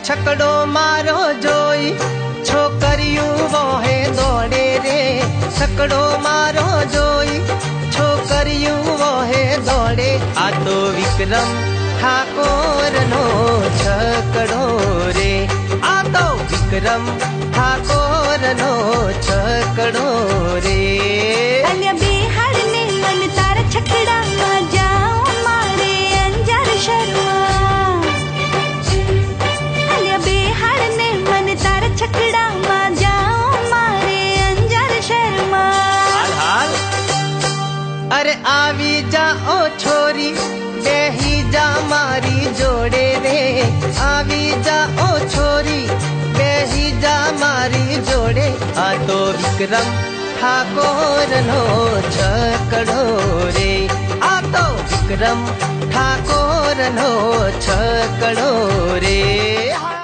छकड़ो मारो जोई छोकरियों वोहे दौड़े रे। छकड़ो मारो जोई छोकरियों वोहे दौड़े। आ तो विक्रम ठाकोर नो छकड़ो रे। आ तो विक्रम ठाकोर नो छकड़ो रे। अलिया बिहार ने मन तारा छकड़ा में जाओ मारे अंजार शर्मा। अलिया बिहार ने मन तारा छकड़ा में जाओ मारे अंजार शर्मा। हाल हाल अरे आवी जा ओ छोरी बेही जा मारी जोड़े रे। आवी जा ओ छोरी बेही जा मारी जोड़े। आ तो विक्रम ठाकोर नो छकड़ो रे। आ तो विक्रम ठाकोर नो छकड़ो रे।